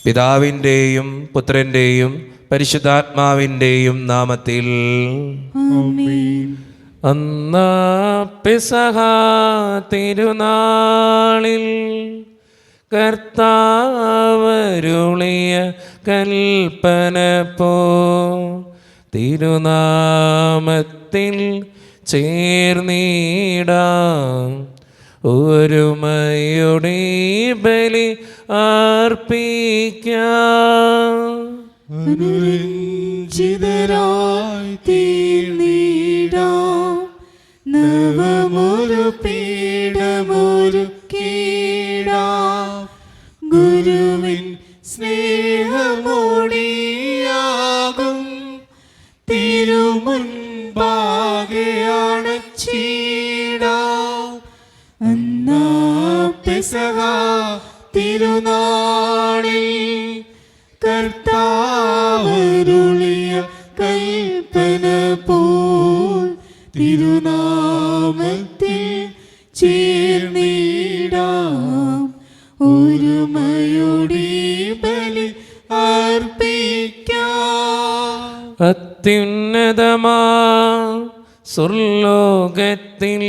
പിതാവിൻ്റെയും പുത്രൻ്റെയും പരിശുദ്ധാത്മാവിൻ്റെയും നാമത്തിൽ ആമേൻ. അന്നാ പെസഹ തിരുനാളിൽ കർത്താവരുളിയ കൽപ്പന പോ തിരുനാമത്തിൽ ചേർന്നിടാം ഒരുമയുടെ ബലി അർപ്പിക്കാം. അനുരഞ്ജിതരായി തീർന്നിടാം നവമൊരു പീഠമൊരുക്കിടാം ഗുരുവിൻ സ്നേഹമോടിയാകും തിരുമുൻപാകെയാണ് ചീടാം. അന്നാ പെസഹ തിരുനാളിൽ കർത്താവരുളിയ കൽപ്പന പോൽ തിരുനാമത്തിൽ ചേർന്നിടാം ഒരുമയോടെ ബലി അർപ്പിക്കാം. അത്യുന്നതമാ സ്വർലോകത്തിൽ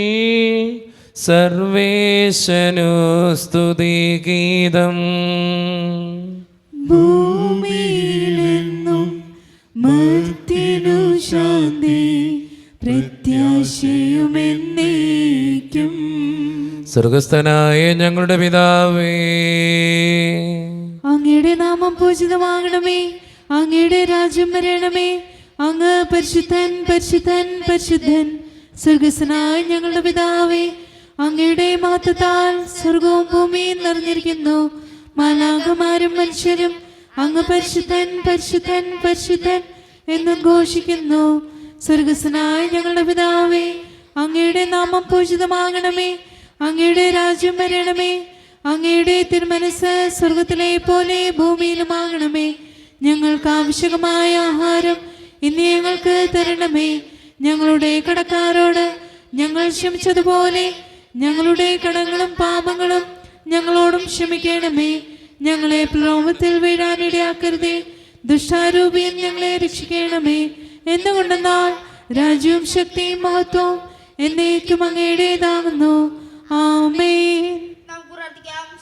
സർവേശനു സ്തുതിഗീതം. ഭൂമിയിലെന്നും മർത്യനു ശാന്തി പ്രത്യാശയുമെന്നേക്കും. സ്വർഗസ്ഥനായ ഞങ്ങളുടെ പിതാവേ, അങ്ങയുടെ നാമം പൂജിതമാകണമേ, അങ്ങയുടെ രാജ്യം വരണമേ, അങ്ങ് പരിശുദ്ധൻ പരിശുദ്ധൻ പരിശുദ്ധൻ. സ്വർഗസ്ഥനായ ഞങ്ങളുടെ പിതാവേ, അങ്ങയുടെ മഹത്വത്താൽ സ്വർഗവും ഭൂമിയും നിറഞ്ഞിരിക്കുന്നു. മാലാഖമാരും മനുഷ്യരും അങ്ങ് പരിശുദ്ധൻ പരിശുദ്ധൻ പരിശുദ്ധൻ എന്ന് ഘോഷിക്കുന്നു. സ്വർഗസ്ഥനായ ഞങ്ങളുടെ പിതാവേ, അങ്ങയുടെ നാമം പൂജിതമാകണമേ, അങ്ങയുടെ രാജ്യം വരണമേ, അങ്ങയുടെ തിരുമനസ്സ് സ്വർഗത്തിലെ പോലെ ഭൂമിയിലുമാകണമേ. ഞങ്ങൾക്ക് ആവശ്യമായ ആഹാരം ഇന്ന് ഞങ്ങൾക്ക് തരണമേ. ഞങ്ങളുടെ കടക്കാരോട് ഞങ്ങൾ ക്ഷമിച്ചതുപോലെ ഞങ്ങളുടെ കടങ്ങളും പാപങ്ങളും ഞങ്ങളോടും ക്ഷമിക്കണമേ. ഞങ്ങളെ പ്രലോഭത്തിൽ വീഴാനിടയാക്കരുതേ, ദുഷ്ടാരൂപിയിൽ ഞങ്ങളെ രക്ഷിക്കണമേ. എന്തുകൊണ്ടെന്നാൽ രാജ്യവും ശക്തിയും മഹത്വവും എന്നേക്കും അങ്ങയുടേതാകുന്നു. ആമേൻ.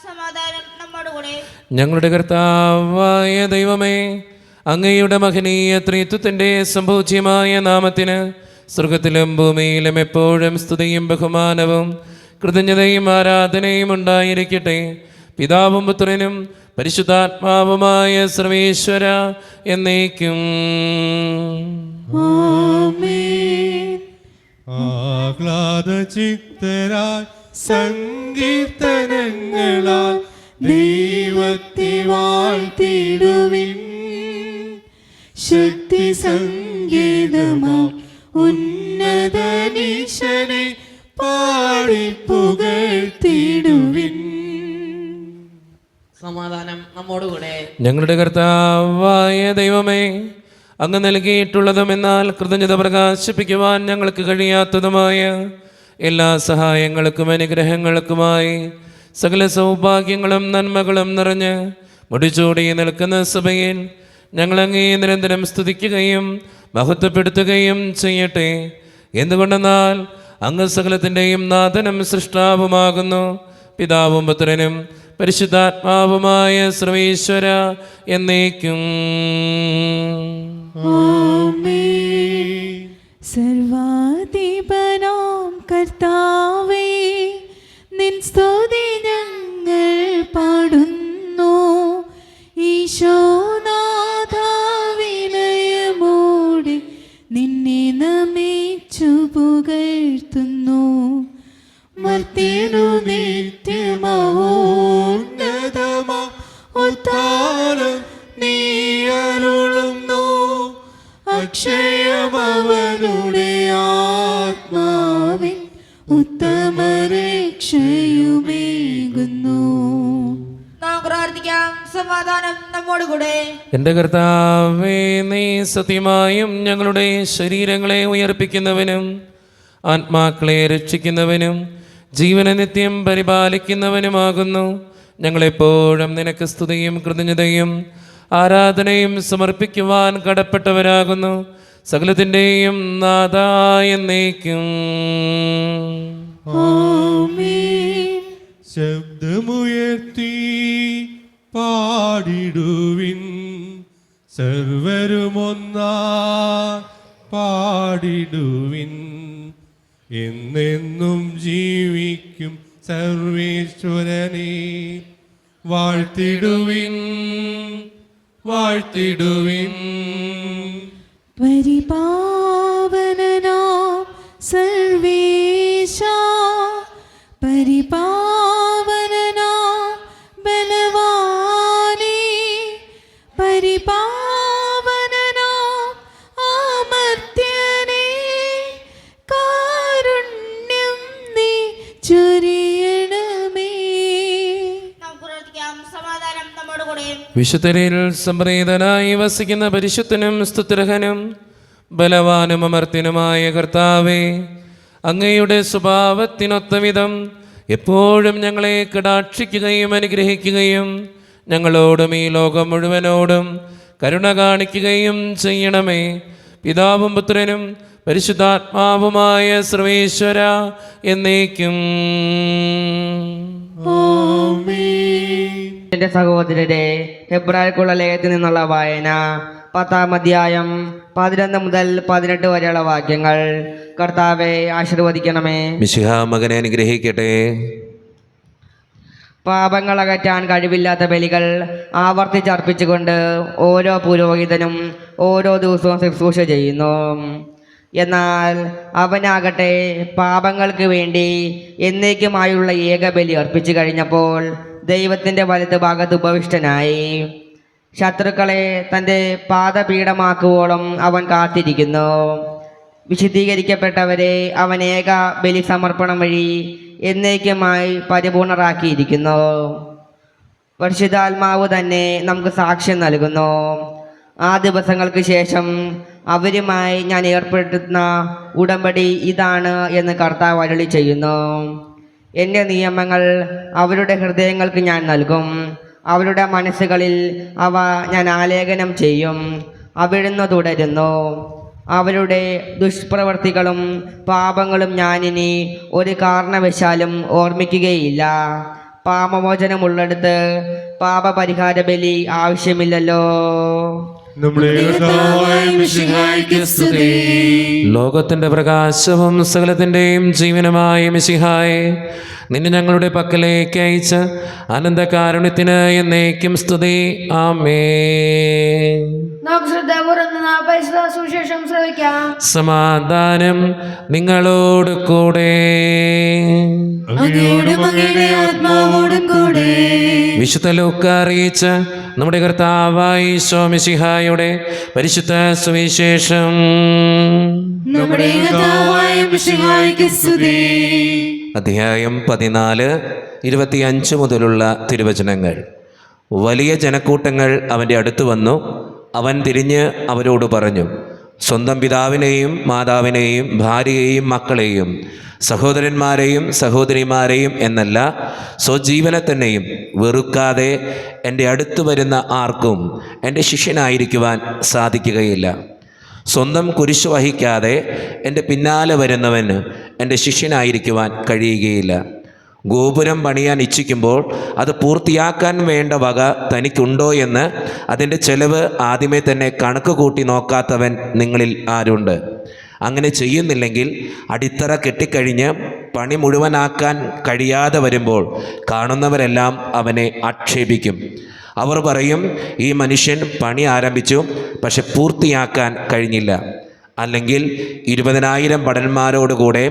സമാധാനം നമ്മോടുകൂടെ. ഞങ്ങളുടെ കർത്താവായ ദൈവമേ, അങ്ങയുടെ മഹനീയ ത്രിത്വത്തിൻ്റെ സംഭൂജ്യമായ നാമത്തിന് സ്വർഗത്തിലും ഭൂമിയിലും എപ്പോഴും സ്തുതിയും ബഹുമാനവും കൃതജ്ഞതയും ആരാധനയും ഉണ്ടായിരിക്കട്ടെ. പിതാവും പുത്രനും പരിശുദ്ധാത്മാവുമായ സർവേശ്വര എന്നേക്കും. ആമേൻ. ആഹ്ലാദചിത്തരായി സങ്കീർത്തനങ്ങളാൽ ദൈവത്തെ വാഴ്ത്തിടുവിൻ. ശക്തി സംഗീതമാ ഉന്നതനീശനെ പാടി പുകഴ്ത്തിടുവിൻ. സമാധാനം നമ്മോടുകൂടെ. ഞങ്ങളുടെ കർത്താവായ ദൈവമേ, അങ്ങ് നൽകിയിട്ടുള്ളതും എന്നാൽ കൃതജ്ഞത പ്രകാശിപ്പിക്കുവാൻ ഞങ്ങൾക്ക് കഴിയാത്തതുമായ എല്ലാ സഹായങ്ങൾക്കും അനുഗ്രഹങ്ങൾക്കുമായി സകല സൗഭാഗ്യങ്ങളും നന്മകളും നിറഞ്ഞ് മുടിച്ചൂടി നിൽക്കുന്ന സഭയിൽ ഞങ്ങളങ്ങേ നിരന്തരം സ്തുതിക്കുകയും മഹത്വപ്പെടുത്തുകയും ചെയ്യട്ടെ. എന്തുകൊണ്ടെന്നാൽ അങ്ങ് സകലത്തിൻ്റെയും നാഥനും സൃഷ്ടാവുമാകുന്നു. പിതാവും പുത്രനും പരിശുദ്ധാത്മാവുമായ സർവേശ്വര എന്നേക്കും. ആമേൻ. സർവാധിപനാം കർത്താവേ, നിൻ സ്തുതി ഞങ്ങൾ പാടുന്നു. ഈശോനാഥ വിനയമോടെ നിന്നെ നമിച്ചു പുകഴ്ത്തുന്നു. മർത്യനു നിത്യമഹോന്നതമാ ഉദ്ധാരം നീ അരുളുന്നു. അക്ഷയമവനുടെ ആത്മാവിൻ ഉത്തമരക്ഷയുമേകുന്നു. നാം പ്രാർത്ഥിക്കാം. സമാധാനം നമ്മോടുകൂടെ. എൻ്റെ കർത്താവേ, നീ സത്യമായും ഞങ്ങളുടെ ശരീരങ്ങളെ ഉയർപ്പിക്കുന്നവനും ആത്മാക്കളെ രക്ഷിക്കുന്നവനും ജീവനെ നിത്യം പരിപാലിക്കുന്നവനുമാകുന്നു. ഞങ്ങളെപ്പോഴും നിനക്ക് സ്തുതിയും കൃതജ്ഞതയും ആരാധനയും സമർപ്പിക്കുവാൻ കടപ്പെട്ടവരാകുന്നു. സകലത്തിൻ്റെയും നാഥായ എന്നേക്കും. ആമേൻ. ശബ്ദമുയർത്തി പാടിടുവിൻ, സർവരുമൊന്നാ പാടിടുവിൻ. എന്നെന്നും ജീവിക്കും സർവേശ്വരനെ വാഴ്ത്തിടുവിൻ, വാഴ്ത്തിടുവിൻ. പരിപാവനനാം സർവേശാ, പരിപാവനനാം ബലവാനേ, പരിപാവനനാം അമർത്യനേ, കാരുണ്യം നീ ചൊരിയണമേ. നമുക്ക് പ്രാർത്ഥിക്കാം. സമാധാനം നമ്മോടുകൂടെ. വിശുദ്ധരിൽ സംപ്രീതനായി വസിക്കുന്ന പരിശുദ്ധനും സ്തുത്യർഹനും ബലവാനും അമർത്യനുമായ കർത്താവേ, അങ്ങയുടെ സ്വഭാവത്തിനൊത്ത വിധം എപ്പോഴും ഞങ്ങളെ കടാക്ഷിക്കുകയും അനുഗ്രഹിക്കുകയും ഞങ്ങളോടും ഈ ലോകം മുഴുവനോടും കരുണ കാണിക്കുകയും ചെയ്യണമേ. പിതാവും പുത്രനും പരിശുദ്ധാത്മാവുമായ സർവേശ്വര എന്നേക്കും. എന്റെ സഹോദരരെ, ഹെബ്രായർക്കുള്ള ലേഖത്തിൽ നിന്നുള്ള വായന 10-ാം അധ്യായം 11 മുതൽ 18 വരെയുള്ള വാക്യങ്ങൾ. കർത്താവെ ആശീർവദിക്കണമേ. മിശിഹാ മകനെ അനുഗ്രഹിക്കട്ടെ. പാപങ്ങൾ അകറ്റാൻ കഴിവില്ലാത്ത ബലികൾ ആവർത്തിച്ചർപ്പിച്ചുകൊണ്ട് ഓരോ പുരോഹിതനും ഓരോ ദിവസവും ശുശ്രൂഷ ചെയ്യുന്നു. എന്നാൽ അവനാകട്ടെ പാപങ്ങൾക്ക് വേണ്ടി എന്നേക്കുമായുള്ള ഏകബലി അർപ്പിച്ചു കഴിഞ്ഞപ്പോൾ ദൈവത്തിൻ്റെ വലത് ഭാഗത്ത് ഉപവിഷ്ടനായി. ശത്രുക്കളെ തൻ്റെ പാദപീഠമാക്കുവോളം അവൻ കാത്തിരിക്കുന്നു. വിശുദ്ധീകരിക്കപ്പെട്ടവരെ അവൻ ഏക ബലി സമർപ്പണം വഴി എന്നേക്കുമായി പരിപൂർണരാക്കിയിരിക്കുന്നു. പരിശുദ്ധാത്മാവ് തന്നെ നമുക്ക് സാക്ഷ്യം നൽകുന്നു. ആ ദിവസങ്ങൾക്ക് ശേഷം അവരുമായി ഞാൻ ഏർപ്പെടുത്തുന്ന ഉടമ്പടി ഇതാണ് എന്ന് കർത്താവ് അരുളി ചെയ്യുന്നു. എൻ്റെ നിയമങ്ങൾ അവരുടെ ഹൃദയങ്ങൾക്ക് ഞാൻ നൽകും, അവരുടെ മനസ്സുകളിൽ അവ ഞാൻ ആലേഖനം ചെയ്യും. അവിടുന്ന് തുടരുന്നു. അവരുടെ ദുഷ്പ്രവർത്തികളും പാപങ്ങളും ഞാനിനി ഒരു കാരണവശാലും ഓർമ്മിക്കുകയില്ല. പാപമോചനമുള്ളിടത്ത് പാപപരിഹാര ബലി ആവശ്യമില്ലല്ലോ. നമ്മുടെ കർത്താവായ മിശിഹായ്ക്ക് സ്തുതി. ലോകത്തിന്റെ പ്രകാശവും സകലത്തിന്റെയും ജീവനുമായ മിശിഹായെ, നിന്നെ ഞങ്ങളുടെ പക്കലേക്ക് അയച്ച അനന്തകാരുണ്യത്തിന് എന്നേക്കും സ്തുതി. ആമേൻ. നമുക്ക് ശ്രദ്ധാപൂർവ്വം പരിശുദ്ധ സുവിശേഷം ശ്രവിക്കാം. സമാധാനം നിങ്ങളോട് കൂടെ. അങ്ങയോടും അങ്ങയുടെ ആത്മാവോടും കൂടെ. വിശുദ്ധ ലൂക്ക അറിയിച്ച നമ്മുടെ കർത്താവായ ഈശോ മിശിഹായുടെ പരിശുദ്ധ സുവിശേഷം. നമ്മുടെ കർത്താവായ മിശിഹായ്ക്ക് സ്തുതി. അധ്യായം 14, 25 മുതലുള്ള തിരുവചനങ്ങൾ. വലിയ ജനക്കൂട്ടങ്ങൾ അവൻ്റെ അടുത്ത് വന്നു. അവൻ തിരിഞ്ഞ് അവരോട് പറഞ്ഞു, സ്വന്തം പിതാവിനെയും മാതാവിനെയും ഭാര്യയെയും മക്കളെയും സഹോദരന്മാരെയും സഹോദരിമാരെയും എന്നല്ല, സ്വജീവനെ തന്നെയും വെറുക്കാതെ എൻ്റെ അടുത്ത് വരുന്ന ആർക്കും എൻ്റെ ശിഷ്യനായിരിക്കുവാൻ സാധിക്കുകയില്ല. സ്വന്തം കുരിശ് വഹിക്കാതെ എൻ്റെ പിന്നാലെ വരുന്നവന് എൻ്റെ ശിഷ്യനായിരിക്കുവാൻ കഴിയുകയില്ല. ഗോപുരം പണിയാൻ ഇച്ഛിക്കുമ്പോൾ അത് പൂർത്തിയാക്കാൻ വേണ്ട വക തനിക്കുണ്ടോ എന്ന് അതിൻ്റെ ചെലവ് ആദ്യമേ തന്നെ കണക്ക് കൂട്ടി നോക്കാത്തവൻ നിങ്ങളിൽ ആരുണ്ട്? അങ്ങനെ ചെയ്യുന്നില്ലെങ്കിൽ അടിത്തറ കെട്ടിക്കഴിഞ്ഞ് പണി മുഴുവനാക്കാൻ കഴിയാതെ വരുമ്പോൾ കാണുന്നവരെല്ലാം അവനെ ആക്ഷേപിക്കും. അവർ പറയും, ഈ മനുഷ്യൻ പണി ആരംഭിച്ചു, പക്ഷെ പൂർത്തിയാക്കാൻ കഴിഞ്ഞില്ല. അല്ലെങ്കിൽ 20,000 ഭടന്മാരോടുകൂടെ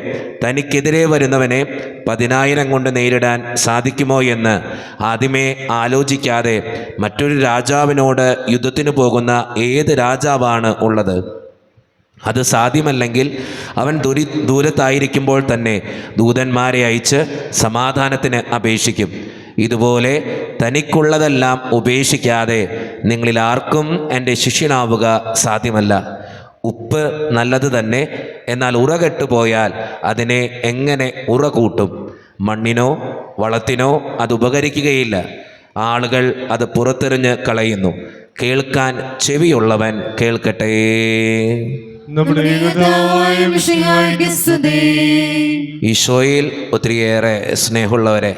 തനിക്കെതിരെ വരുന്നവനെ 10,000 കൊണ്ട് നേരിടാൻ സാധിക്കുമോ എന്ന് ആദ്യമേ ആലോചിക്കാതെ മറ്റൊരു രാജാവിനോട് യുദ്ധത്തിന് പോകുന്ന ഏത് രാജാവാണ് ഉള്ളത്? അത് സാധ്യമല്ലെങ്കിൽ അവൻ ദൂരത്തായിരിക്കുമ്പോൾ തന്നെ ദൂതന്മാരെ അയച്ച് സമാധാനത്തിന് അപേക്ഷിക്കും. ഇതുപോലെ തനിക്കുള്ളതെല്ലാം ഉപേക്ഷിക്കാതെ നിങ്ങളിൽ ആർക്കും എൻ്റെ ശിഷ്യനാവുക സാധ്യമല്ല. ഉപ്പ് നല്ലത് തന്നെ, എന്നാൽ ഉറ കെട്ടുപോയാൽ അതിനെ എങ്ങനെ ഉറ കൂട്ടും? മണ്ണിനോ വളത്തിനോ അത് ഉപകരിക്കുകയില്ല. ആളുകൾ അത് പുറത്തെറിഞ്ഞ് കളയുന്നു. കേൾക്കാൻ ചെവിയുള്ളവൻ കേൾക്കട്ടെ. നമ്മുടെ കർത്താവായ മിശിഹായ്ക്ക് സ്തുതി. ഈശോയിൽ ഒത്തിരിയേറെ സ്നേഹമുള്ളവരെ,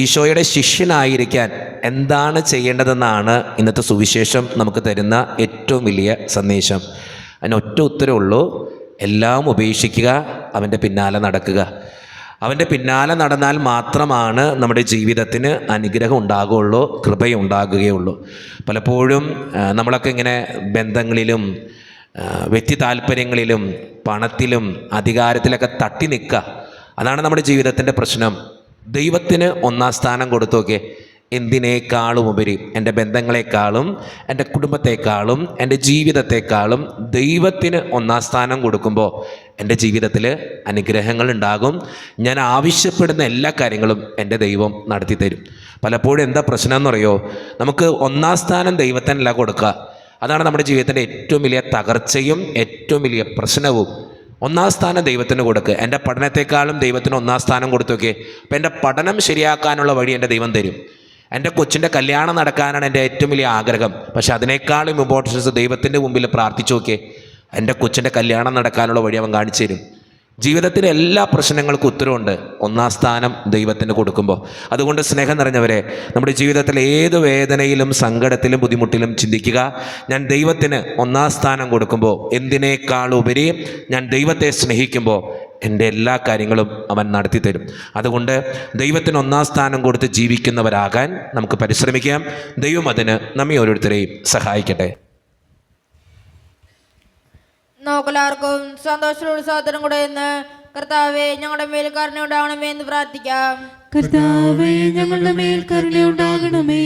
ഈശോയുടെ ശിഷ്യനായിരിക്കാൻ എന്താണ് ചെയ്യേണ്ടതെന്നാണ് ഇന്നത്തെ സുവിശേഷം നമുക്ക് തരുന്ന ഏറ്റവും വലിയ സന്ദേശം. അതിന് ഒറ്റ ഉത്തരവുള്ളൂ: എല്ലാം ഉപേക്ഷിക്കുക, അവൻ്റെ പിന്നാലെ നടക്കുക. അവൻ്റെ പിന്നാലെ നടന്നാൽ മാത്രമാണ് നമ്മുടെ ജീവിതത്തിന് അനുഗ്രഹം ഉണ്ടാകുകയുള്ളൂ, കൃപയുണ്ടാകുകയുള്ളൂ. പലപ്പോഴും നമ്മളൊക്കെ ഇങ്ങനെ ബന്ധങ്ങളിലും വ്യക്തി താല്പര്യങ്ങളിലും പണത്തിലും അധികാരത്തിലൊക്കെ തട്ടി നിൽക്കുക. അതാണ് നമ്മുടെ ജീവിതത്തിൻ്റെ പ്രശ്നം. ദൈവത്തിന് ഒന്നാം സ്ഥാനം കൊടുത്തു നോക്കിയേ. എന്തിനേക്കാളും ഉപരി, എൻ്റെ ബന്ധങ്ങളെക്കാളും എൻ്റെ കുടുംബത്തെക്കാളും എൻ്റെ ജീവിതത്തെക്കാളും ദൈവത്തിന് ഒന്നാം സ്ഥാനം കൊടുക്കുമ്പോൾ എൻ്റെ ജീവിതത്തിൽ അനുഗ്രഹങ്ങൾ ഉണ്ടാകും. ഞാൻ ആവശ്യപ്പെടുന്ന എല്ലാ കാര്യങ്ങളും എൻ്റെ ദൈവം നടത്തി തരും. പലപ്പോഴും എന്താ പ്രശ്നം എന്നറിയോ? നമുക്ക് ഒന്നാം സ്ഥാനം ദൈവത്തിനല്ല കൊടുക്കുക. അതാണ് നമ്മുടെ ജീവിതത്തിൻ്റെ ഏറ്റവും വലിയ തകർച്ചയും ഏറ്റവും വലിയ പ്രശ്നവും. ഒന്നാം സ്ഥാനം ദൈവത്തിന് കൊടുക്കുക. എൻ്റെ പഠനത്തെക്കാളും ദൈവത്തിന് ഒന്നാം സ്ഥാനം കൊടുത്തു നോക്കിയേ. അപ്പം എൻ്റെ പഠനം ശരിയാക്കാനുള്ള വഴി എൻ്റെ ദൈവം തരും. എൻ്റെ കൊച്ചിൻ്റെ കല്യാണം നടക്കാനാണ് എൻ്റെ ഏറ്റവും വലിയ ആഗ്രഹം. പക്ഷെ അതിനേക്കാളും ഇമ്പോർട്ടൻസ് ദൈവത്തിൻ്റെ മുമ്പിൽ പ്രാർത്ഥിച്ചു നോക്കിയേ. എൻ്റെ കൊച്ചിൻ്റെ കല്യാണം നടക്കാനുള്ള വഴി അവൻ കാണിച്ചു തരും. ജീവിതത്തിലെ എല്ലാ പ്രശ്നങ്ങൾക്കും ഉത്തരവുണ്ട് ഒന്നാം സ്ഥാനം ദൈവത്തിന് കൊടുക്കുമ്പോൾ. അതുകൊണ്ട് സ്നേഹം നിറഞ്ഞവരെ, നമ്മുടെ ജീവിതത്തിലെ ഏത് വേദനയിലും സങ്കടത്തിലും ബുദ്ധിമുട്ടിലും ചിന്തിക്കുക, ഞാൻ ദൈവത്തിന് ഒന്നാം സ്ഥാനം കൊടുക്കുമ്പോൾ, എന്തിനേക്കാളുപരി ഞാൻ ദൈവത്തെ സ്നേഹിക്കുമ്പോൾ എൻ്റെ എല്ലാ കാര്യങ്ങളും അവൻ നടത്തി തരും. അതുകൊണ്ട് ദൈവത്തിന് ഒന്നാം സ്ഥാനം കൊടുത്ത് ജീവിക്കുന്നവരാകാൻ നമുക്ക് പരിശ്രമിക്കാം. ദൈവം അതിന് നമ്മെ ഓരോരുത്തരെയും സഹായിക്കട്ടെ. നമുക്കെല്ലാവർക്കും സന്തോഷത്തോടും ഉത്സാഹത്തോടും കൂടെ ഇന്ന് കർത്താവേ ഞങ്ങളുടെ മേൽ കരുണയുണ്ടാകണമേ എന്ന് പ്രാർത്ഥിക്കാം. കർത്താവേ ഞങ്ങളുടെ മേൽ കരുണയുണ്ടാകണമേ.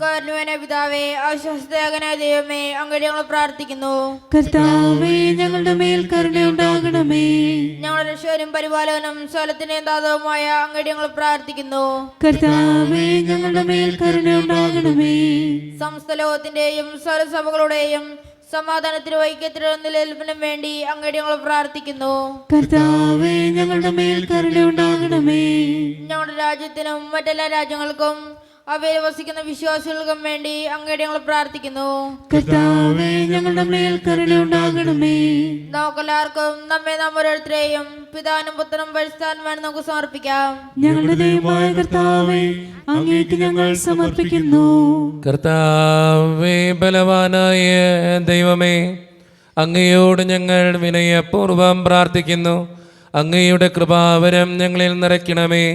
കരുണയുടെ പിതാവേ, ആശ്വാസദായകനായ ദൈവമേ, അങ്ങോട്ട് ഞങ്ങൾ പ്രാർത്ഥിക്കുന്നു. കർത്താവേ ഞങ്ങളുടെ മേൽ കരുണയുണ്ടാകണമേ. ഞങ്ങളുടെ രക്ഷകനും പരിപാലകനും സ്വലത്തിന്റെയും ദാതാവുമായ അങ്ങോട്ട് ഞങ്ങൾ പ്രാർത്ഥിക്കുന്നു. കർത്താവേ ഞങ്ങളുടെ മേൽ കരുണയുണ്ടാകണമേ. സമസ്ത ലോകത്തിന്റെയും സ്വരസഭകളുടെയും സമാധാനത്തിനും ഐക്യത്തിനും നിലനിൽപ്പിനും വേണ്ടി അങ്ങോട്ട് ഞങ്ങൾ പ്രാർത്ഥിക്കുന്നു. കർത്താവേ ഞങ്ങളുടെ മേൽ കരുണയുണ്ടാകണമേ. ഞങ്ങളുടെ രാജ്യത്തിനും മറ്റെല്ലാ രാജ്യങ്ങൾക്കും അവയിൽ വസിക്കുന്ന വിശ്വാസികൾക്കും വേണ്ടി അങ്ങോട്ട് ഞങ്ങൾ പ്രാർത്ഥിക്കുന്നു. കർത്താവേ ഞങ്ങളുടെ മേൽ കരുണയുണ്ടാകണമേ. നമുക്കെല്ലാവർക്കും നാം ഓരോരുത്തരെയും പിതാവിനും പുത്രനും പരിശുദ്ധാത്മാവിനും നമുക്ക് സമർപ്പിക്കാം. ഞങ്ങളുടെ ദൈവമായ കർത്താവേ, അങ്ങേക്ക് ഞങ്ങൾ സമർപ്പിക്കുന്നു. കർത്താവേ, ബലവാനായ ദൈവമേ, അങ്ങയോട് ഞങ്ങൾ വിനയപൂർവം പ്രാർത്ഥിക്കുന്നു. അങ്ങയുടെ കൃപാവരം ഞങ്ങളിൽ നിറയ്ക്കണമേ.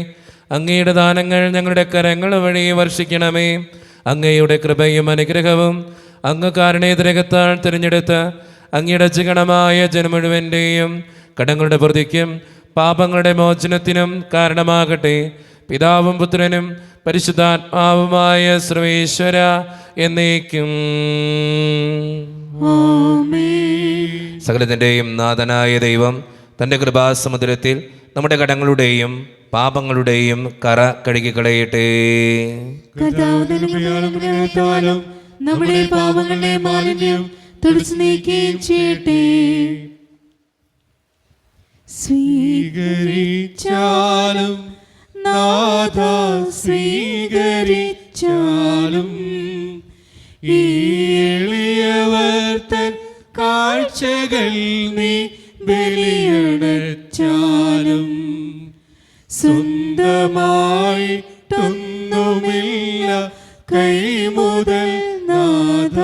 അങ്ങയുടെ ദാനങ്ങൾ ഞങ്ങളുടെ കരങ്ങൾ വഴി വർഷിക്കണമേ. അങ്ങയുടെ കൃപയും അനുഗ്രഹവും അങ്ങ് കാരുണ്യതിരകത്താൽ തിരഞ്ഞെടുത്ത അങ്ങയുടെ ചികണമായ ജനം മുഴുവൻ്റെയും കടങ്ങളുടെ പ്രതിക്കും പാപങ്ങളുടെ മോചനത്തിനും കാരണമാകട്ടെ. പിതാവും പുത്രനും പരിശുദ്ധാത്മാവുമായ സർവേശ്വര എന്നേക്കും. സകലത്തിൻ്റെയും നാഥനായ ദൈവം തൻ്റെ കൃപാസമുദ്രത്തിൽ നമ്മുടെ കടങ്ങളുടെയും പാപങ്ങളുടെയും കറ കഴുകിക്കളയട്ടെ. കർത്താവിനും നമ്മുടെ പാപങ്ങളുടെ മാലിന്യം തുടച്ചു നീക്കുകയും ചെയ്യട്ടെ. സ്വീകരിച്ചാലും നാഥ സ്വീകരിച്ചാലും ഈ എളിയവർ തൻ കാഴ്ചകൾ നീ ബലിയടച്ചാലും സ്വന്തമായിട്ടൊന്നുമില്ല കൈമുതൽ നാഥ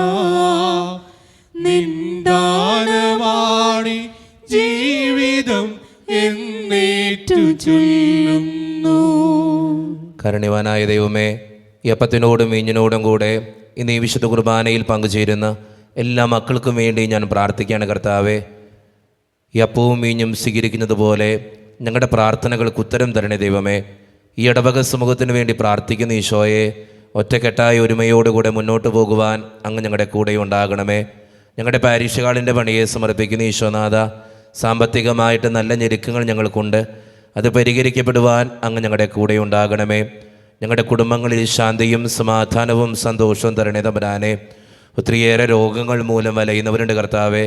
നിന്ദാനമാണി ജീവിതം എന്നേറ്റു ചൊല്ലുന്നു. കാരുണ്യവാനായ ദൈവമേ, ഈ അപ്പത്തിനോടും വീഞ്ഞിനോടും കൂടെ ഇന്ന് ഈ വിശുദ്ധ കുർബാനയിൽ പങ്കുചേരുന്ന എല്ലാ മക്കൾക്കും വേണ്ടി ഞാൻ പ്രാർത്ഥിക്കുകയാണ്. കർത്താവേ, ഈ അപ്പവും വീഞ്ഞും സ്വീകരിക്കുന്നത് പോലെ ഞങ്ങളുടെ പ്രാർത്ഥനകൾക്ക് ഉത്തരം തരണേ ദൈവമേ. ഈ ഇടവക സമൂഹത്തിന് വേണ്ടി പ്രാർത്ഥിക്കുന്ന ഈശോയെ, ഒറ്റക്കെട്ടായ ഒരുമയോടുകൂടെ മുന്നോട്ട് പോകുവാൻ അങ്ങ് ഞങ്ങളുടെ കൂടെ ഉണ്ടാകണമേ. ഞങ്ങളുടെ പാരിഷ് ഹാളിൻ്റെ പണിയെ സമർപ്പിക്കുന്ന ഈശോനാഥ, സാമ്പത്തികമായിട്ട് നല്ല ഞെരുക്കങ്ങൾ ഞങ്ങൾക്കുണ്ട്. അത് പരിഹരിക്കപ്പെടുവാൻ അങ്ങ് ഞങ്ങളുടെ കൂടെ ഉണ്ടാകണമേ. ഞങ്ങളുടെ കുടുംബങ്ങളിൽ ശാന്തിയും സമാധാനവും സന്തോഷവും തരണേ തമ്പുരാനെ. ഒത്തിരിയേറെ രോഗങ്ങൾ മൂലം വലയുന്നവരുണ്ട് കർത്താവേ.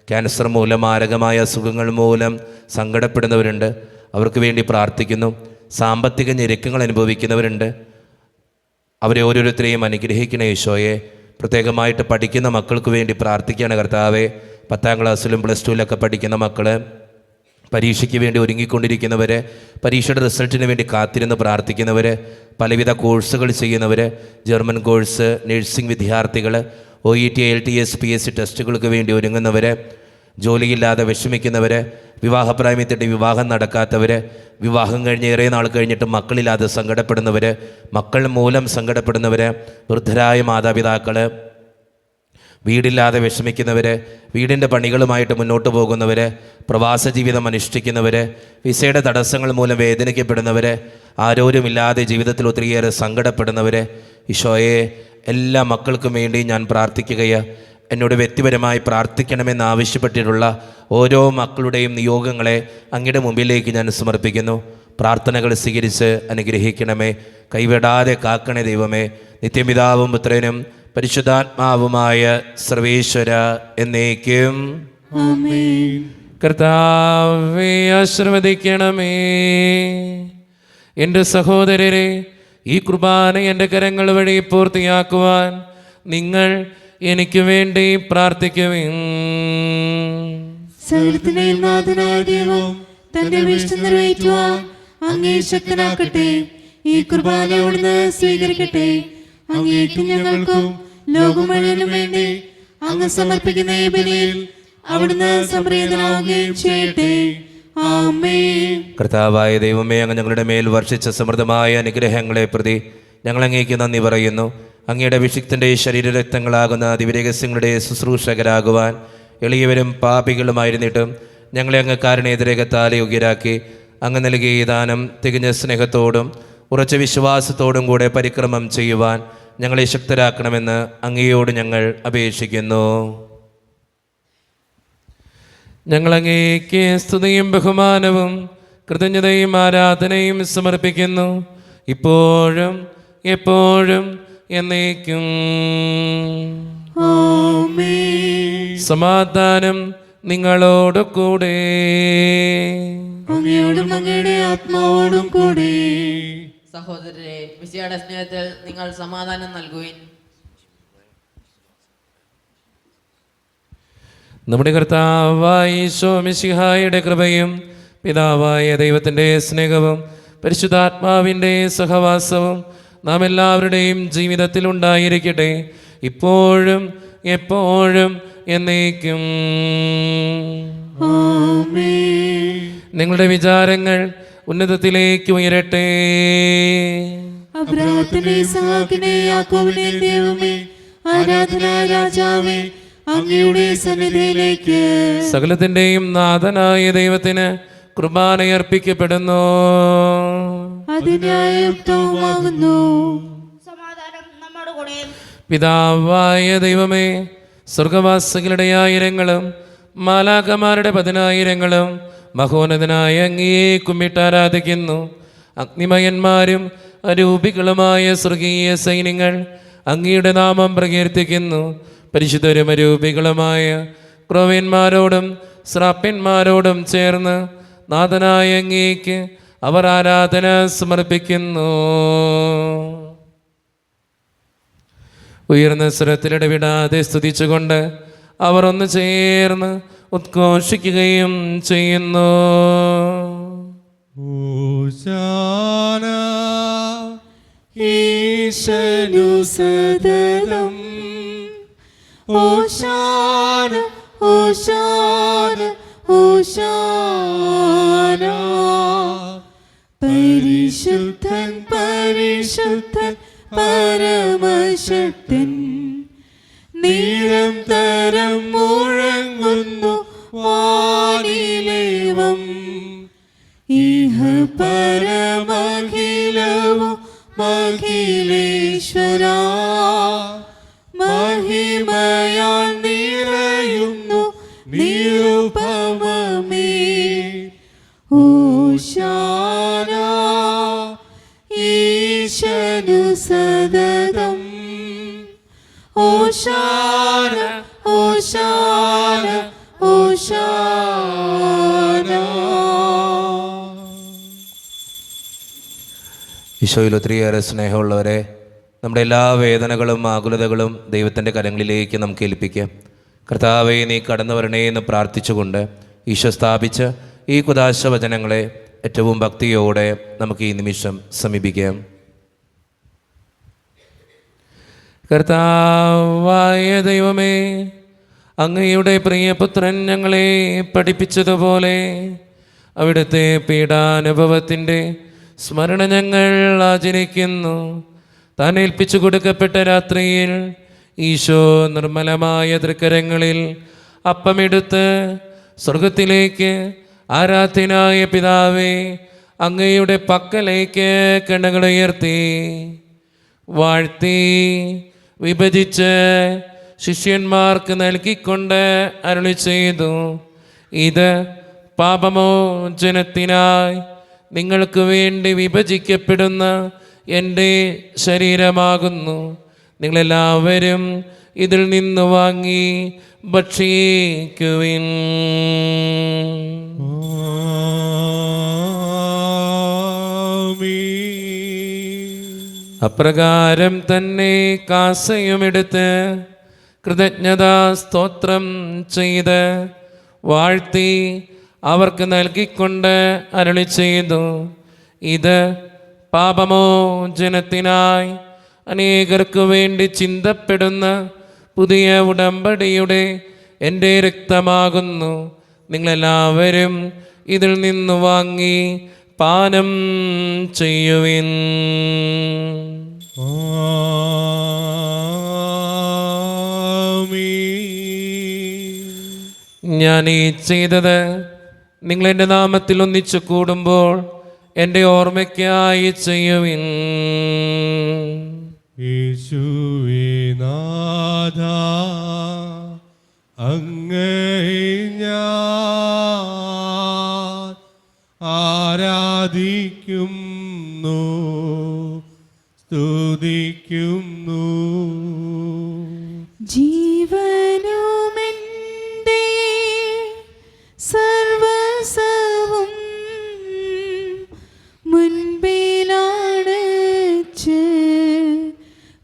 ക്യാൻസർ മൂലം, മാരകമായ അസുഖങ്ങൾ മൂലം സങ്കടപ്പെടുന്നവരുണ്ട്. അവർക്ക് വേണ്ടി പ്രാർത്ഥിക്കുന്നു. സാമ്പത്തിക ഞെരുക്കങ്ങൾ അനുഭവിക്കുന്നവരുണ്ട്, അവരെ ഓരോരുത്തരെയും അനുഗ്രഹിക്കണേ ഈശോയെ. പ്രത്യേകമായിട്ട് പഠിക്കുന്ന മക്കൾക്ക് വേണ്ടി പ്രാർത്ഥിക്കുകയാണ് കർത്താവെ. 10ാം ക്ലാസ്സിലും +2 പഠിക്കുന്ന മക്കൾ, പരീക്ഷയ്ക്ക് വേണ്ടി ഒരുങ്ങിക്കൊണ്ടിരിക്കുന്നവർ, പരീക്ഷയുടെ റിസൾട്ടിന് വേണ്ടി കാത്തിരുന്ന് പ്രാർത്ഥിക്കുന്നവർ, പലവിധ കോഴ്സുകൾ ചെയ്യുന്നവർ, ജർമ്മൻ കോഴ്സ്, നഴ്സിംഗ് വിദ്യാർത്ഥികൾ, OET, IELTS, PSC ടെസ്റ്റുകൾക്ക് വേണ്ടി ഒരുങ്ങുന്നവർ, ജോലിയില്ലാതെ വിഷമിക്കുന്നവർ, വിവാഹപ്രായമെത്തിയിട്ട് വിവാഹം നടക്കാത്തവർ, വിവാഹം കഴിഞ്ഞ് ഏറെ നാൾ കഴിഞ്ഞിട്ട് മക്കളില്ലാതെ സങ്കടപ്പെടുന്നവർ, മക്കൾ മൂലം സങ്കടപ്പെടുന്നവർ, വൃദ്ധരായ മാതാപിതാക്കൾ, വീടില്ലാതെ വിഷമിക്കുന്നവർ, വീടിൻ്റെ പണികളുമായിട്ട് മുന്നോട്ട് പോകുന്നവർ, പ്രവാസ ജീവിതം അനുഷ്ഠിക്കുന്നവർ, വിസയുടെ തടസ്സങ്ങൾ മൂലം വേദനിക്കപ്പെടുന്നവർ, ആരോരുമില്ലാതെ ജീവിതത്തിൽ ഒത്തിരിയേറെ സങ്കടപ്പെടുന്നവർ, ഈശോയെ എല്ലാ മക്കൾക്കും വേണ്ടി ഞാൻ പ്രാർത്ഥിക്കുകയാണ്. എന്നോട് വ്യക്തിപരമായി പ്രാർത്ഥിക്കണമെന്ന് ആവശ്യപ്പെട്ടിട്ടുള്ള ഓരോ മക്കളുടെയും നിയോഗങ്ങളെ അങ്ങയുടെ മുമ്പിലേക്ക് ഞാൻ സമർപ്പിക്കുന്നു. പ്രാർത്ഥനകൾ സ്വീകരിച്ച് അനുഗ്രഹിക്കണമേ. കൈവിടാതെ കാക്കണേ ദൈവമേ. നിത്യപിതാവും പുത്രനും പരിശുദ്ധാത്മാവുമായ സർവേശ്വര എന്നേക്കും ആമേൻ. കർത്താവേ ആശീർവദിക്കണമേ. എൻ്റെ സഹോദരരെ, ഈ കുർബാന എൻ്റെ കരങ്ങൾ വഴി പൂർത്തിയാക്കുവാൻ നിങ്ങൾ എനിക്ക് വേണ്ടി പ്രാർത്ഥിക്കുവിൻ. സകലത്തിന്റെയും നാഥനായ ദൈവം തന്റെ വിഷ്ടം നിറവേറ്റുവാൻ അങ്ങേ ശക്തനാക്കട്ടെ. ഈ കുർബാന അവിടുന്ന് സ്വീകരിക്കട്ടെ. അങ്ങേക്കും ഞങ്ങൾക്കും ലോകം മുഴുവനും വേണ്ടി അങ്ങ് സമർപ്പിക്കുന്ന ഈ ബലിയിൽ അവിടുന്ന് സംപ്രീതനാവുകയും ചെയ്യട്ടെ. ആമേൻ. കർത്താവായ ദൈവമേ, അങ്ങ് ഞങ്ങളുടെ മേൽ വർഷിച്ച സമൃദ്ധമായ അനുഗ്രഹങ്ങളെ പ്രതി ഞങ്ങൾ അങ്ങേക്ക് നന്ദി പറയുന്നു. അങ്ങയുടെ അഭിഷിക്തൻ്റെ ശരീരരക്തങ്ങളാകുന്ന ദിവ്യരഹസ്യങ്ങളുടെ ശുശ്രൂഷകരാകുവാൻ എളിയവരും പാപികളുമായിരുന്നിട്ടും ഞങ്ങളെ അങ്ങ് കാരുണ്യരേഖത്താൽ യോഗ്യരാക്കി അങ്ങ് നൽകിയ ഈ ദാനം തികഞ്ഞ സ്നേഹത്തോടും ഉറച്ച വിശ്വാസത്തോടും കൂടെ പരിക്രമം ചെയ്യുവാൻ ഞങ്ങളെ ശക്തരാക്കണമെന്ന് അങ്ങയോട് ഞങ്ങൾ അപേക്ഷിക്കുന്നു. ഞങ്ങളങ്ങേക്ക് സ്തുതിയും ബഹുമാനവും കൃതജ്ഞതയും ആരാധനയും സമർപ്പിക്കുന്നു, ഇപ്പോഴും എപ്പോഴും എന്നേക്കും. ആമേൻ. സമാധാനം നിങ്ങളോട് കൂടെ. അങ്ങയോടും അങ്ങയുടെ ആത്മാവോടും കൂടെ. സഹോദരരെ, മിശിഹായുടെ സ്നേഹത്തിൽ നിങ്ങൾ സമാധാനം നൽകുവിൻ. നമ്മുടെ കർത്താവായ ഈശോ മിശിഹായുടെ കൃപയും പിതാവായ ദൈവത്തിൻ്റെ സ്നേഹവും പരിശുദ്ധാത്മാവിൻ്റെ സഹവാസവും നാം എല്ലാവരുടെയും ജീവിതത്തിൽ ഉണ്ടായിരിക്കട്ടെ, ഇപ്പോഴും എപ്പോഴും എന്നേക്കും. ആമേൻ. നിങ്ങളുടെ വിചാരങ്ങൾ ഉന്നതത്തിലേക്ക് ഉയരട്ടെ. അബ്രാഹത്തിന്റെ ഇസ്ഹാക്കിന്റെ യാക്കോബിന്റെ ദൈവമേ, ആരാധന രാജാവേ, അങ്ങയുടെ സന്നിധിയിലേക്ക് സകലത്തിൻ്റെയും നാഥനായ ദൈവത്തിന് കുർബാനയർപ്പിക്കപ്പെടുന്നു. അതിന്യായയുക്തവുമാകുന്നു. സമാധാനം നമ്മോട് കൂടെ. പിതാവായ ദൈവമേ, സ്വർഗവാസികളുടെ ആയിരങ്ങളും മാലാഖമാരുടെ 10,000ങ്ങളും മഹോന്നതനായ അങ്ങയെ കുമ്പിട്ടാരാധിക്കുന്നു. അഗ്നിമയന്മാരും അരൂപികളുമായ സ്വർഗീയ സൈന്യങ്ങൾ അങ്ങയുടെ നാമം പ്രകീർത്തിക്കുന്നു. പരിശുദ്ധരും അരൂപികളുമായ ക്രോവ്യന്മാരോടും ശ്രാപ്യന്മാരോടും ചേർന്ന് നാഥനായ അങ്ങേക്ക് അവർ ആരാധന സമർപ്പിക്കുന്നു. ഉയർന്ന സ്വരത്തിലിടവിടാതെ സ്തുതിച്ചുകൊണ്ട് അവർ ഒന്ന് ചേർന്ന് ഉദ്ഘോഷിക്കുകയും ചെയ്യുന്നു. ഹോശാന ഈശനു സദതം. ഹോശാന ഹോശാന ഹോശാന. പരിശുദ്ധൻ പരിശുദ്ധൻ പരമശക്തൻ, നിരന്തരം മുഴങ്ങുന്നു വാനിലേവം. ഇഹ പരമഖിലവും മഖിലേശ്വര, മഹിമയാൽ നിറയുന്നു നിരുപമമേ. ഹോശാന ഈശനു സദതം. ഹോശാന ഹോശാന ഹോശാന. ഈശോയിൽ ഒത്തിരിയേറെ സ്നേഹമുള്ളവരെ, നമ്മുടെ എല്ലാ വേദനകളും ആകുലതകളും ദൈവത്തിൻ്റെ കരങ്ങളിലേക്ക് നമുക്ക് ഏൽപ്പിക്കാം. കർത്താവേ, നീ കടന്നു വരണേ എന്ന് പ്രാർത്ഥിച്ചുകൊണ്ട് ഈശോ സ്ഥാപിച്ച ഈ കുദാശ വചനങ്ങളെ ഏറ്റവും ഭക്തിയോടെ നമുക്ക് ഈ നിമിഷം സമീപിക്കാം. കർത്താവായ ദൈവമേ, അങ്ങയുടെ പ്രിയപുത്രൻ ഞങ്ങളെ പഠിപ്പിച്ചതുപോലെ അവിടുത്തെ പീഡാനുഭവത്തിൻ്റെ സ്മരണ ഞങ്ങൾ ആചരിക്കുന്നു. താൻ ഏൽപ്പിച്ചു കൊടുക്കപ്പെട്ട രാത്രിയിൽ ഈശോ നിർമ്മലമായ തൃക്കരങ്ങളിൽ അപ്പമെടുത്ത് സ്വർഗത്തിലേക്ക് ആരാധ്യനായ പിതാവേ, അങ്ങയുടെ പക്കലേക്ക് കണ്ണുകളുയർത്തി വാഴ്ത്തി വിഭജിച്ച് ശിഷ്യന്മാർക്ക് നൽകിക്കൊണ്ട് അരുളി ചെയ്തു, ഇത് പാപമോചനത്തിനായി നിങ്ങൾക്ക് വേണ്ടി വിഭജിക്കപ്പെടുന്ന എൻ്റെ ശരീരമാകുന്നു. നിങ്ങളെല്ലാവരും ഇതിൽ നിന്ന് വാങ്ങി ഭക്ഷിക്കുവിൻ. അപ്രകാരം തന്നെ കാസയുമെടുത്ത് കൃതജ്ഞതാ സ്തോത്രം ചെയ്ത് വാഴ്ത്തി അവർക്ക് നൽകിക്കൊണ്ട് അരുളി ചെയ്തു, ഇത് പാപമോചനത്തിനായി അനേകർക്ക് വേണ്ടി ചിന്തപ്പെടുന്ന പുതിയ ഉടമ്പടിയുടെ എൻ്റെ രക്തമാകുന്നു. നിങ്ങളെല്ലാവരും ഇതിൽ നിന്ന് വാങ്ങി പാനം ചെയ്യുവിൻ. ഞാൻ ഈ ചെയ്തത് നിങ്ങളെൻ്റെ നാമത്തിൽ ഒന്നിച്ചു കൂടുമ്പോൾ എൻ്റെ ഓർമ്മയ്ക്കായി ചെയ്യുവിൻ. യേശുവേ നാഥ, അങ്ങയെ ഞാൻ ആരാധിക്കുന്നു, സ്തുതിക്കുന്നു. ജീവനുമെൻ്റെ സർവസവും മുൻപിലാണച്ച്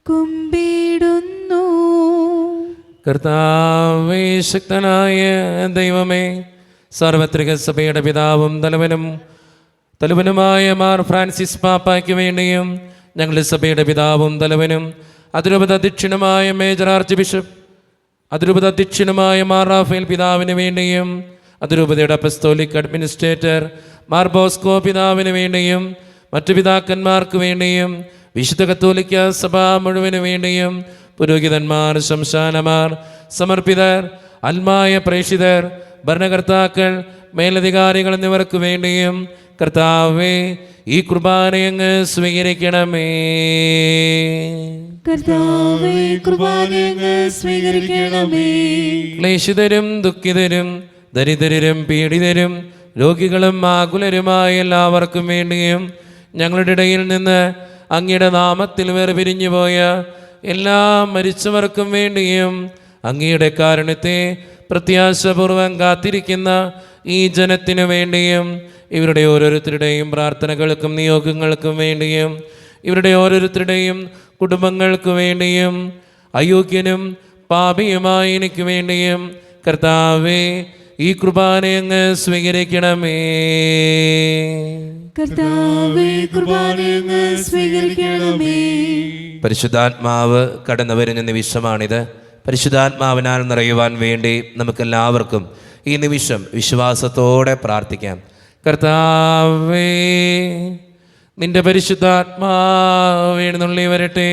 കുമ്പിടുന്നു. കർത്താവേ, ശക്തനായ ദൈവമേ, സാർവത്രിക സഭയുടെ പിതാവും തലവനുമായ മാർ ഫ്രാൻസിസ് പാപ്പായ്ക്ക് വേണ്ടിയും ഞങ്ങളുടെ സഭയുടെ പിതാവും തലവനും അതിരൂപത അധ്യക്ഷനുമായ മേജർ ആർച്ച് ബിഷപ്പ് അതിരൂപത അധ്യക്ഷനുമായ മാർ റാഫേൽ പിതാവിന് വേണ്ടിയും അതിരൂപതയുടെ അപ്പസ്തോലിക് അഡ്മിനിസ്ട്രേറ്റർ മാർ ബോസ്കോ പിതാവിന് വേണ്ടിയും മറ്റു പിതാക്കന്മാർക്ക് വേണ്ടിയും വിശുദ്ധ കത്തോലിക്ക സഭ മുഴുവന് വേണ്ടിയും പുരോഹിതന്മാർ, ശംശാനമാർ, സമർപ്പിതർ, ആത്മായ പ്രേക്ഷിതർ, ഭരണകർത്താക്കൾ, മേലധികാരികൾ എന്നിവർക്ക് വേണ്ടിയും കർത്താവേ, ഈ കുർബാനയങ്ങ് സ്വീകരിക്കണമേ. കർത്താവേ, കുർബാനയങ്ങ് സ്വീകരിക്കണമേ. ക്ലേശിതരും ദുഃഖിതരും ദരിദ്രരും പീഡിതരും രോഗികളും ആകുലരുമായ എല്ലാവർക്കും വേണ്ടിയും ഞങ്ങളുടെ ഇടയിൽ നിന്ന് അങ്ങയുടെ നാമത്തിൽ വേർപിരിഞ്ഞു പോയ എല്ലാ മരിച്ചവർക്കും വേണ്ടിയും അങ്ങയുടെ കാരുണ്യത്തെ പ്രത്യാശപൂർവം കാത്തിരിക്കുന്ന ഈ ജനത്തിനു വേണ്ടിയും ഇവരുടെ ഓരോരുത്തരുടെയും പ്രാർത്ഥനകൾക്കും നിയോഗങ്ങൾക്കും വേണ്ടിയും ഇവരുടെ ഓരോരുത്തരുടെയും കുടുംബങ്ങൾക്ക് വേണ്ടിയും അയോഗ്യനും പാപിയുമായ എനിക്ക് വേണ്ടിയും കർത്താവേ, ഈ കുർബാനയങ്ങ് സ്വീകരിക്കണമേ. കർത്താവേ, കുർബാനയങ്ങ് സ്വീകരിക്കണമേ. പരിശുദ്ധാത്മാവ് കടന്നു വരുന്ന നിമിഷമാണിത്. പരിശുദ്ധാത്മാവിനാൽ നിറയുവാൻ വേണ്ടി നമുക്കെല്ലാവർക്കും ഈ നിമിഷം വിശ്വാസത്തോടെ പ്രാർത്ഥിക്കാം. കർത്താവേ, നിന്റെ പരിശുദ്ധാത്മാവ് എഴുന്നള്ളി വരട്ടെ.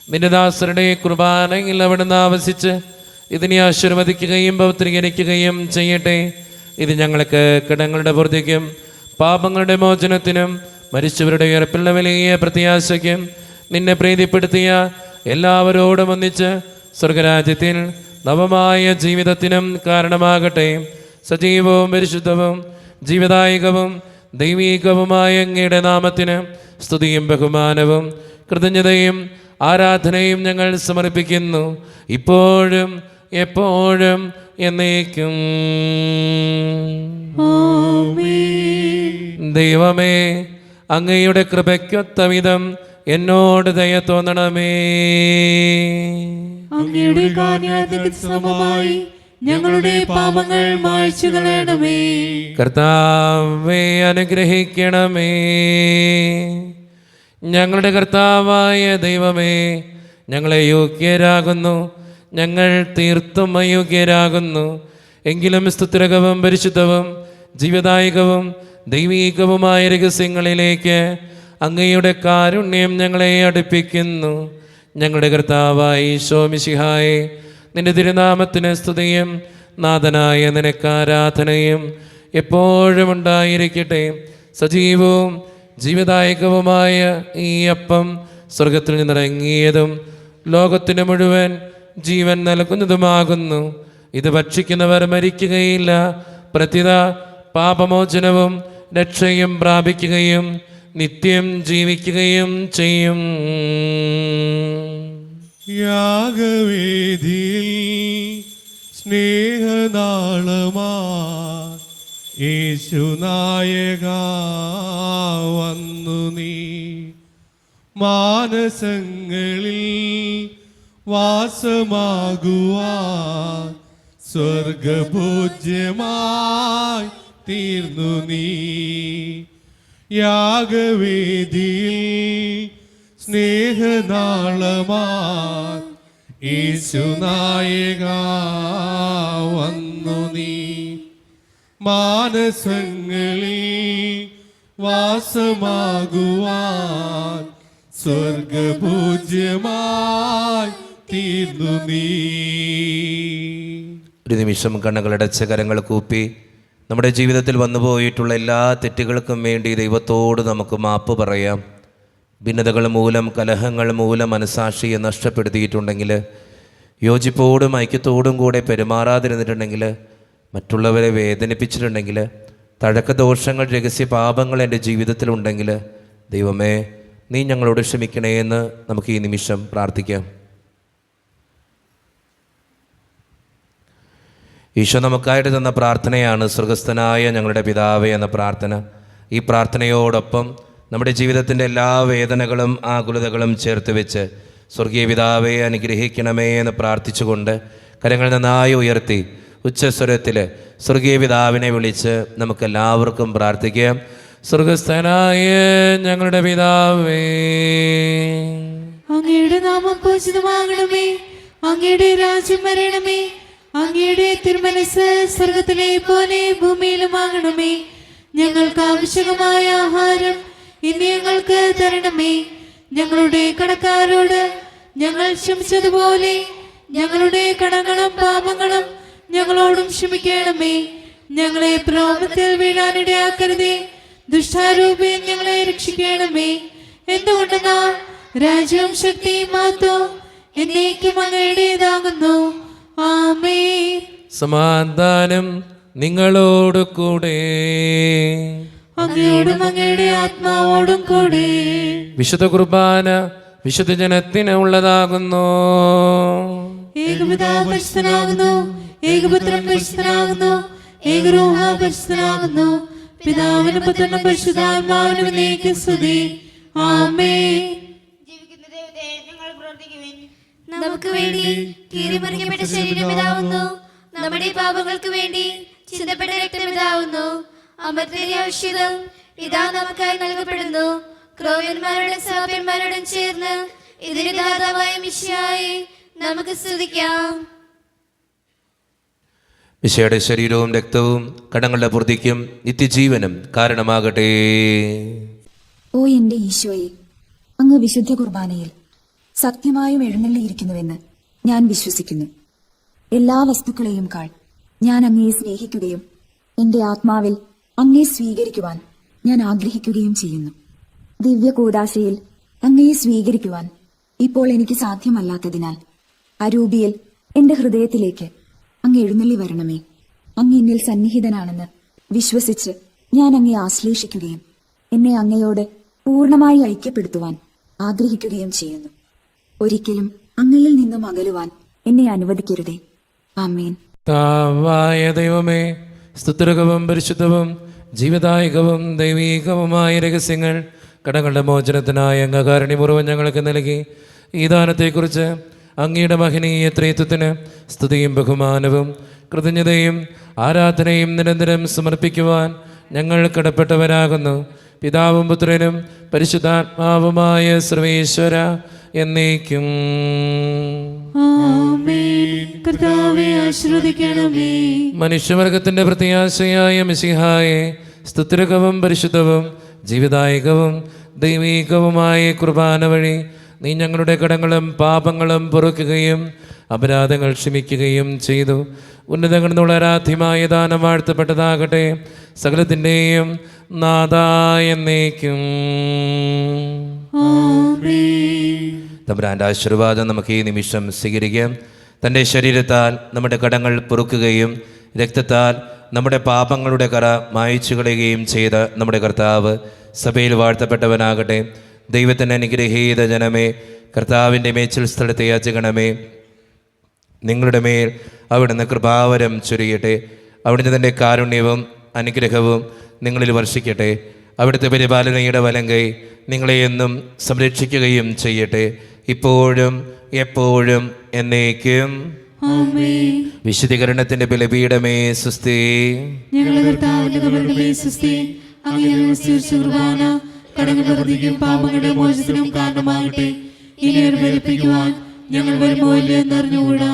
നിന്റെ ദാസരുടെ കുർബാനയിൽ അവിടുന്ന് ആവസിച്ച് ഇതിനെ ആശീർവദിക്കുകയും പൗത്രീകരിക്കുകയും ചെയ്യട്ടെ. ഇത് ഞങ്ങൾക്ക് കടങ്ങളുടെ പൂർത്തിക്കും പാപങ്ങളുടെ മോചനത്തിനും മരിച്ചവരുടെ ഉയർപ്പിലുള്ള വലിയ പ്രത്യാശയ്ക്കും നിന്നെ പ്രീതിപ്പെടുത്തിയ എല്ലാവരോടും ഒന്നിച്ച് സ്വർഗരാജ്യത്തിൽ നവമായ ജീവിതത്തിനും കാരണമാകട്ടെ. സജീവവും പരിശുദ്ധവും ജീവദായകവും ദൈവീകവുമായ അങ്ങയുടെ നാമത്തിന് സ്തുതിയും ബഹുമാനവും കൃതജ്ഞതയും ആരാധനയും ഞങ്ങൾ സമർപ്പിക്കുന്നു, ഇപ്പോഴും എപ്പോഴും എന്നേക്കും. ആമേൻ. ദൈവമേ, അങ്ങയുടെ കൃപയ്ക്കൊത്ത വിധം എന്നോട് ദയ തോന്നണമേ. അങ്ങയുടെ കാരുണ്യത്തിന് സമമായി ഞങ്ങളുടെ പാപങ്ങൾ മായ്ച്ചു കളയണമേ. കർത്താവേ അനുഗ്രഹിക്കണമേ. ഞങ്ങളുടെ കർത്താവായ ദൈവമേ, ഞങ്ങളെ യോഗ്യരാകുന്നു, ഞങ്ങൾ തീർത്തും അയോഗ്യരാകുന്നു. എങ്കിലും സ്തുതിരകവും പരിശുദ്ധവും ജീവദായകവും ദൈവീകവുമായ രഹസ്യങ്ങളിലേക്ക് അങ്ങയുടെ കാരുണ്യം ഞങ്ങളെ അടുപ്പിക്കുന്നു. ഞങ്ങളുടെ കർത്താവായ ഈശോ മിശിഹായേ, നിന്റെ തിരുനാമത്തിന് സ്തുതിയും നാഥനായ നിനക്ക് ആരാധനയും എപ്പോഴും ഉണ്ടായിരിക്കട്ടെ. സജീവവും ജീവദായകവുമായ ഈ അപ്പം സ്വർഗത്തിൽ നിന്നിറങ്ങിയതും ലോകത്തിന് മുഴുവൻ ജീവൻ നൽകുന്നതുമാകുന്നു. ഇത് ഭക്ഷിക്കുന്നവർ മരിക്കുകയില്ല, പ്രത്യുത പാപമോചനവും രക്ഷയും പ്രാപിക്കുകയും നിത്യം ജീവിക്കുകയും ചെയ്യും. യാഗവേദിയിൽ സ്നേഹനാളമാ യേശുനായക വന്നു നീ, മാനസങ്ങളിൽ വാസമാകുവാൻ സ്വർഗഭോജ്യമായി തീർന്നു നീ. യാഗവേദിയിൽ സ്നേഹനാളമാൻ യേശുനായക വന്നു നീ, മാനസങ്ങളിൽ വാസമാകുവാൻ സ്വർഗഭോജ്യമായി തീർന്നു നീ. ഒരു നിമിഷം കണ്ണുകളടച്ച് കരങ്ങൾ കൂപ്പി നമ്മുടെ ജീവിതത്തിൽ വന്നുപോയിട്ടുള്ള എല്ലാ തെറ്റുകൾക്കും വേണ്ടി ദൈവത്തോട് നമുക്ക് മാപ്പ് പറയാം. ഭിന്നതകൾ മൂലം, കലഹങ്ങൾ മൂലം മനസാക്ഷിയെ നഷ്ടപ്പെടുത്തിയിട്ടുണ്ടെങ്കിൽ, യോജിപ്പോടും ഐക്യത്തോടും കൂടെ പെരുമാറാതിരുന്നിട്ടുണ്ടെങ്കിൽ, മറ്റുള്ളവരെ വേദനിപ്പിച്ചിട്ടുണ്ടെങ്കിൽ, തഴക്കദോഷങ്ങൾ, രഹസ്യ പാപങ്ങൾ എൻ്റെ ജീവിതത്തിലുണ്ടെങ്കിൽ, ദൈവമേ നീ ഞങ്ങളോട് ക്ഷമിക്കണേ എന്ന് നമുക്ക് ഈ നിമിഷം പ്രാർത്ഥിക്കാം. ഈശോ നമുക്കായിട്ട് തന്ന പ്രാർത്ഥനയാണ് സ്വർഗസ്ഥനായ ഞങ്ങളുടെ പിതാവേ എന്ന പ്രാർത്ഥന. ഈ പ്രാർത്ഥനയോടൊപ്പം നമ്മുടെ ജീവിതത്തിൻ്റെ എല്ലാ വേദനകളും ആകുലതകളും ചേർത്ത് വെച്ച് സ്വർഗീയ പിതാവേ അനുഗ്രഹിക്കണമേ എന്ന് പ്രാർത്ഥിച്ചുകൊണ്ട് കരങ്ങൾ നന്നായി ഉയർത്തി ഉച്ചസ്വരത്തിൽ സ്വർഗീയ പിതാവിനെ വിളിച്ച് നമുക്കെല്ലാവർക്കും പ്രാർത്ഥിക്കാം. സ്വർഗസ്ഥനായ ഞങ്ങളുടെ പിതാവേ, അങ്ങയുടെ നാമം പൂജിതമാകണമേ. അങ്ങയുടെ രാജ്യം വരണമേ. അങ്ങയുടെ തിരുമനസ് സ്വർഗത്തിലെ പോലെ ഭൂമിയിലുമാകണമേ. ഞങ്ങൾക്ക് ആവശ്യമായ ആഹാരം ഇന്ന് ഞങ്ങൾക്ക് തരണമേ. ഞങ്ങളുടെ കടക്കാരോട് ഞങ്ങൾ ക്ഷമിച്ചതുപോലെ ഞങ്ങളുടെ കടങ്ങളും പാപങ്ങളും ഞങ്ങളോടും ക്ഷമിക്കണമേ. ഞങ്ങളെ പ്രലോഭനത്തിൽ വീഴാനിടയാക്കരുതേ, ദുഷ്ടാരൂപേ ഞങ്ങളെ രക്ഷിക്കണമേ. എന്തുകൊണ്ടെന്നാൽ രാജ്യവും ശക്തിയും മഹത്വവും എന്നേക്കും അങ്ങയുടേതാകുന്നു. ആമേൻ. സമാധാനം നിങ്ങളോട് കൂടെ. അങ്ങയോടും അങ്ങയുടെ ആത്മാവോടും കൂടെ. വിശുദ്ധ കുർബാന വിശുദ്ധ ജനത്തിന് ഉള്ളതാകുന്നു. ഏകപിതാവ് പരിശുദ്ധനാകുന്നു, ഏകപുത്രൻ പരിശുദ്ധനാകുന്നു, ഏകരൂഹ പരിശുദ്ധനാകുന്നു. പിതാവിനും പുത്രനും പരിശുദ്ധാത്മാവിനും എന്നേക്കും സ്തുതി. ആമേൻ. ജീവിക്കുന്ന ദൈവത്തെ ഞങ്ങൾ പ്രവർത്തിക്കുവിൻ. നമുക്ക് വേണ്ടി കീറിമുറിക്കപ്പെട്ട ശരീരം ഇതാവുന്നു, നമ്മുടെ പാപങ്ങൾക്ക് വേണ്ടി ചിന്തപ്പെട്ട രക്തം ഇതാവുന്നു. അമർത്തിന്റെ ഔഷധം ഇതാ നമുക്കായി നൽകപ്പെടുന്നു. ക്രൗര്യന്മാരോടും സഹോദരന്മാരോടും ചേർന്ന് ഇതിന് ദാതാവായ മിശിഹായെ നമുക്ക് സ്തുതിക്കാം. മിശിഹായുടെ ശരീരവും രക്തവും കടങ്ങളുടെ പൂർത്തിക്കും നിത്യജീവനും കാരണമാകട്ടെ. ഓ എന്റെ ഈശോയെ, അങ്ങ് വിശുദ്ധ കുർബാനയിൽ സത്യമായും എഴുന്നള്ളിയിരിക്കുന്നുവെന്ന് ഞാൻ വിശ്വസിക്കുന്നു. എല്ലാ വസ്തുക്കളെയും കാൾ ഞാൻ അങ്ങയെ സ്നേഹിക്കുകയും എന്റെ ആത്മാവിൽ അങ്ങയെ സ്വീകരിക്കുവാൻ ഞാൻ ആഗ്രഹിക്കുകയും ചെയ്യുന്നു. ദിവ്യ കൂദാശയിൽ അങ്ങയെ സ്വീകരിക്കുവാൻ ഇപ്പോൾ എനിക്ക് സാധ്യമല്ലാത്തതിനാൽ അരൂപിയിൽ എന്റെ ഹൃദയത്തിലേക്ക് അങ്ങ് എഴുന്നള്ളി വരണമേ. അങ്ങ് എന്നിൽ സന്നിഹിതനാണെന്ന് വിശ്വസിച്ച് ഞാൻ അങ്ങയെ ആശ്ലേഷിക്കുകയും എന്നെ അങ്ങയോട് പൂർണ്ണമായി ഐക്യപ്പെടുത്തുവാൻ ആഗ്രഹിക്കുകയും ചെയ്യുന്നു. ഒരിക്കലും അങ്ങയിൽ നിന്നും അകലുവാൻ എന്നെ അനുവദിക്കരുതേ. ആമേൻ. താവായ ദൈവമേ, സ്തുതിരകവും പരിശുദ്ധവും ജീവദായകവും ദൈവീകവുമായ രഹസ്യങ്ങൾ കടങ്ങളുടെ മോചനത്തിനായ അങ്ങ് കാരുണ്യപൂർവ്വം ഞങ്ങൾക്ക് നൽകി ഈ ദാനത്തെക്കുറിച്ച് അങ്ങയുടെ മഹനീയ ത്രേത്വത്തിന് സ്തുതിയും ബഹുമാനവും കൃതജ്ഞതയും ആരാധനയും നിരന്തരം സമർപ്പിക്കുവാൻ ഞങ്ങൾ കടപ്പെട്ടവരാകുന്നു. പിതാവും പുത്രനും പരിശുദ്ധാത്മാവുമായ സർവേശ്വര എന്നേക്കും. ആമേൻ. കർത്താവേ ആശീർവദിക്കണമേ. മനുഷ്യവർഗത്തിന്റെ പ്രത്യാശയായ മിശിഹായെ സ്തുത്യർഹവും പരിശുദ്ധവും ജീവിതായകവും ദൈവീകവുമായ കുർബാന വഴി നീ ഞങ്ങളുടെ കടങ്ങളും പാപങ്ങളും പൊറുക്കുകയും അപരാധങ്ങൾ ക്ഷമിക്കുകയും ചെയ്തു. ഉന്നതങ്ങളിൽ നിന്നുള്ള ആരാധ്യമായ ദാനം വാഴ്ത്തപ്പെട്ടതാകട്ടെ. സകലത്തിൻ്റെയും നാഥായ എന്നേക്കും. തമ്പുരാൻ്റെ ആശീർവാദം നമുക്ക് ഈ നിമിഷം സ്വീകരിക്കാം. തൻ്റെ ശരീരത്താൽ നമ്മുടെ കടങ്ങൾ പൊറുക്കുകയും രക്തത്താൽ നമ്മുടെ പാപങ്ങളുടെ കറ മായ്ച്ചു കളയുകയും ചെയ്ത നമ്മുടെ കർത്താവ് സഭയിൽ വാഴ്ത്തപ്പെട്ടവനാകട്ടെ. ദൈവത്തിൻ്റെ അനുഗ്രഹീത ജനമേ, കർത്താവിൻ്റെ മേച്ചിൽ സ്ഥലത്തെ യാചകണമേ, നിങ്ങളുടെ മേൽ അവിടുന്ന് കൃപാവരം ചൊരിയട്ടെ. അവിടുന്ന് തൻ്റെ കാരുണ്യവും അനുഗ്രഹവും നിങ്ങളിൽ വർഷിക്കട്ടെ. അവിടുത്തെ പരിപാലനയുടെ വലങ്കൈ നിങ്ങളെ എന്നും സംരക്ഷിക്കുകയും ചെയ്യട്ടെ, ഇപ്പോഴും എപ്പോഴും എന്നേക്കും. വിശുദ്ധീകരണത്തിന്റെ ബലിപീഠമേ സുസ്തി. ഞങ്ങളുടെ കർത്താവിന്റെ കബറിടമേ സുസ്തി. അങ്ങ് ഞങ്ങളെ സ്വീകരിച്ച കുർബാന കടങ്ങളുടെ പ്രതിക്കും പാപങ്ങളുടെ മോചനത്തിനും കാരണമാകട്ടെ. ഇനി ഒരു ഫലിപ്പിക്കുവാൻ ഞങ്ങൾ വരുമോ ഇല്ലയോ എന്നറിഞ്ഞുകൂടാ.